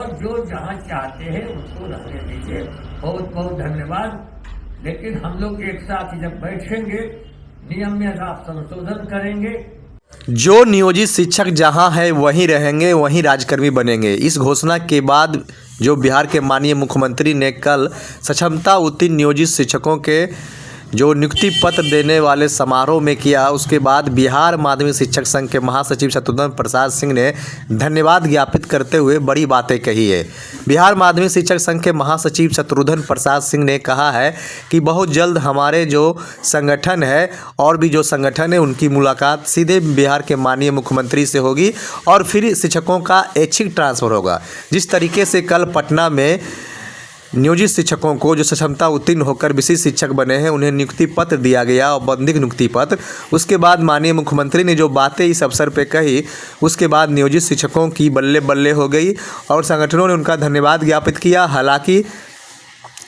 और जो जहाँ चाहते हैं उसको रहने दीजिए। बहुत बहुत धन्यवाद। लेकिन हम लोग एक साथ जब बैठेंगे, नियम में आप संशोधन करेंगे। जो नियोजित शिक्षक जहां है वहीं रहेंगे, वहीं राजकर्मी बनेंगे। इस घोषणा के बाद जो बिहार के माननीय मुख्यमंत्री ने कल सक्षमता उत्तीर्ण नियोजित शिक्षकों के जो नियुक्ति पत्र देने वाले समारोह में किया, उसके बाद बिहार माध्यमिक शिक्षक संघ के महासचिव शत्रुघ्न प्रसाद सिंह ने धन्यवाद ज्ञापित करते हुए बड़ी बातें कही है। बिहार माध्यमिक शिक्षक संघ के महासचिव शत्रुघ्न प्रसाद सिंह ने कहा है कि बहुत जल्द हमारे जो संगठन है और भी जो संगठन है उनकी मुलाकात सीधे बिहार के माननीय मुख्यमंत्री से होगी और फिर शिक्षकों का ऐच्छिक ट्रांसफ़र होगा। जिस तरीके से कल पटना में नियोजित शिक्षकों को जो सक्षमता उत्तीर्ण होकर विशिष्ट शिक्षक बने हैं उन्हें नियुक्ति पत्र दिया गया, औपबंधिक नियुक्ति पत्र। उसके बाद माननीय मुख्यमंत्री ने जो बातें इस अवसर पे कही, उसके बाद नियोजित शिक्षकों की बल्ले बल्ले हो गई और संगठनों ने उनका धन्यवाद ज्ञापित किया। हालांकि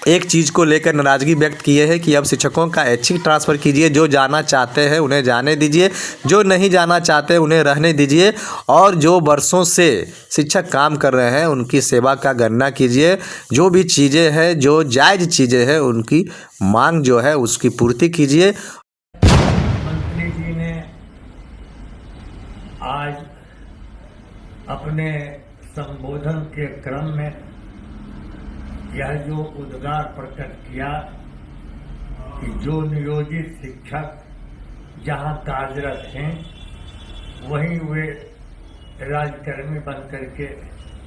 एक चीज़ को लेकर नाराज़गी व्यक्त किए है कि अब शिक्षकों का ऐच्छिक ट्रांसफ़र कीजिए, जो जाना चाहते हैं उन्हें जाने दीजिए, जो नहीं जाना चाहते उन्हें रहने दीजिए, और जो वर्षों से शिक्षक काम कर रहे हैं उनकी सेवा का गणना कीजिए। जो भी चीज़ें हैं, जो जायज़ चीज़ें हैं, उनकी मांग जो है उसकी पूर्ति कीजिए। मंत्री जी ने आज अपने संबोधन के क्रम में यह जो उद्गार प्रकट किया कि जो नियोजित शिक्षक जहां कार्यरत हैं वहीं वे राजकर्मी बनकर के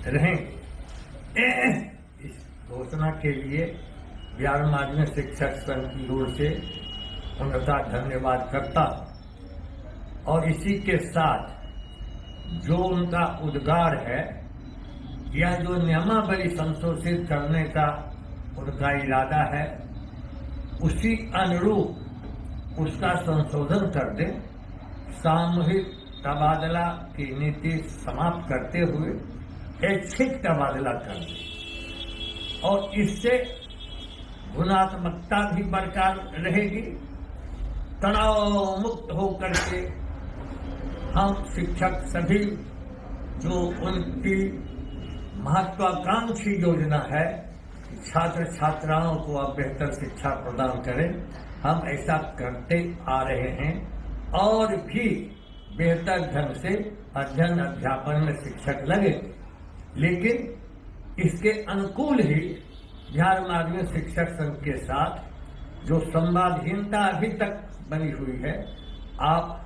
रहेंगे। इस घोषणा के लिए बिहार माध्यमिक शिक्षक संघ की ओर से उनका धन्यवाद करता हूं। और इसी के साथ जो उनका उद्गार है, यह जो नियमावली संशोधित करने का उनका इरादा है, उसी अनुरूप उसका संशोधन कर दें, सामूहिक तबादला की नीति समाप्त करते हुए ऐच्छिक तबादला कर दें और इससे गुणात्मकता भी बरकरार रहेगी। तनाव मुक्त होकर के हम शिक्षक सभी जो उनकी महत्वाकांक्षी योजना है छात्र छात्राओं को अब बेहतर शिक्षा प्रदान करें, हम ऐसा करते आ रहे हैं और भी बेहतर ढंग से अध्ययन अध्यापन में शिक्षक लगे। लेकिन इसके अनुकूल ही बिहार माध्यमिक शिक्षक संघ के साथ जो संवादहीनता अभी तक बनी हुई है, आप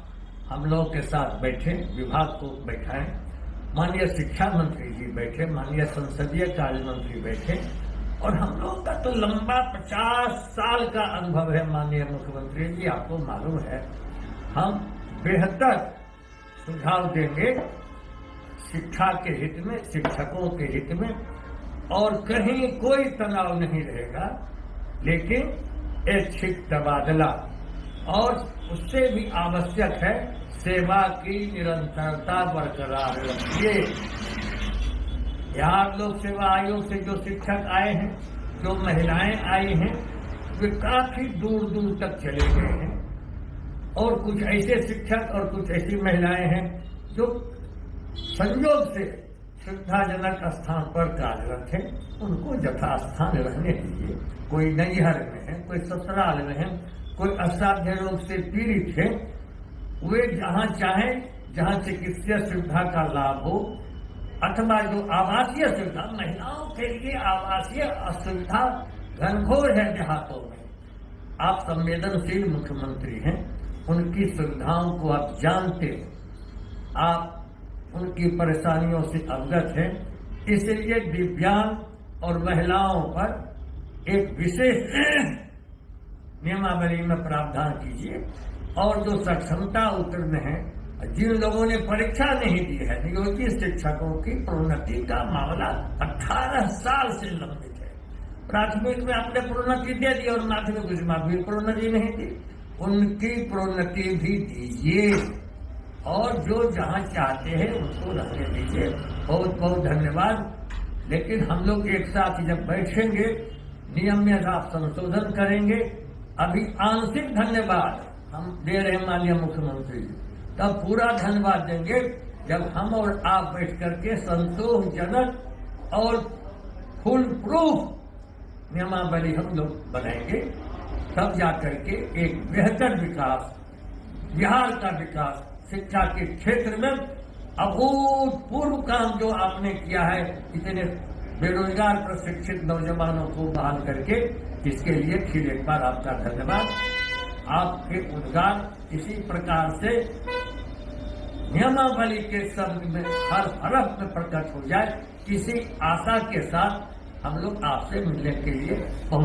हम लोग के साथ बैठे, विभाग को बैठाएं, माननीय शिक्षा मंत्री जी बैठे, माननीय संसदीय कार्य मंत्री बैठे, और हम लोग का तो लंबा 50 साल का अनुभव है। माननीय मुख्यमंत्री जी, आपको मालूम है, हम बेहतर सुझाव देंगे शिक्षा के हित में, शिक्षकों के हित में, और कहीं कोई तनाव नहीं रहेगा। लेकिन ऐच्छिक तबादला और उससे भी आवश्यक है सेवा की निरंतरता बरकरार रखिए। बिहार लोक सेवा आयोग से जो शिक्षक आए हैं, जो महिलाएं आई हैं, वे काफी दूर दूर तक चले गए हैं, और कुछ ऐसे शिक्षक और कुछ ऐसी महिलाएं हैं जो संयोग से सुविधाजनक स्थान पर कार्यरत है, उनको यथास्थान रहने दीजिए। कोई नैहर में है, कोई ससुराल में है, कोई असाध्य रोग से पीड़ित है, वे जहां चाहें, जहां चिकित्सीय सुविधा का लाभ हो, अथवा जो आवासीय सुविधा, महिलाओं के लिए आवासीय असुविधा घनघोर है देहातों में। आप संवेदनशील मुख्यमंत्री हैं, उनकी सुविधाओं को आप जानते हैं, आप उनकी परेशानियों से अवगत हैं, इसलिए दिव्यांग और महिलाओं पर एक विशेष नियमावली में प्रावधान कीजिए। और जो सक्षमता उत्तीर्ण है, जिन लोगों ने परीक्षा नहीं दी है, नियोजित शिक्षकों की प्रोन्नति का मामला 18 साल से लंबित है। प्राथमिक में आपने प्रोन्नति दे दी और माध्यमिक उच्च माध्यमिक प्रोन्नति नहीं दी, उनकी प्रोन्नति भी दीजिए और जो जहां चाहते हैं उसको रहने दीजिए। बहुत बहुत धन्यवाद। लेकिन हम लोग एक साथ जब बैठेंगे, नियम में आप संशोधन करेंगे। अभी आंशिक धन्यवाद हम दे रहे हैं माननीय मुख्यमंत्री जी, तब पूरा धन्यवाद देंगे जब हम और आप बैठ करके संतोषजनक और फुल प्रूफ नियमावली हम लोग बनाएंगे, तब जाकर के एक बेहतर विकास, बिहार का विकास शिक्षा के क्षेत्र में अभूतपूर्व काम जो आपने किया है, इतने बेरोजगार प्रशिक्षित नौजवानों को बहाल करके, इसके लिए फिर एक बार आपका धन्यवाद। आपके उद्गार इसी प्रकार से नियमावली के शब्द में हर हरफ में प्रकट हो जाए, इसी आशा के साथ हम लोग आपसे मिलने के लिए पहुंचे।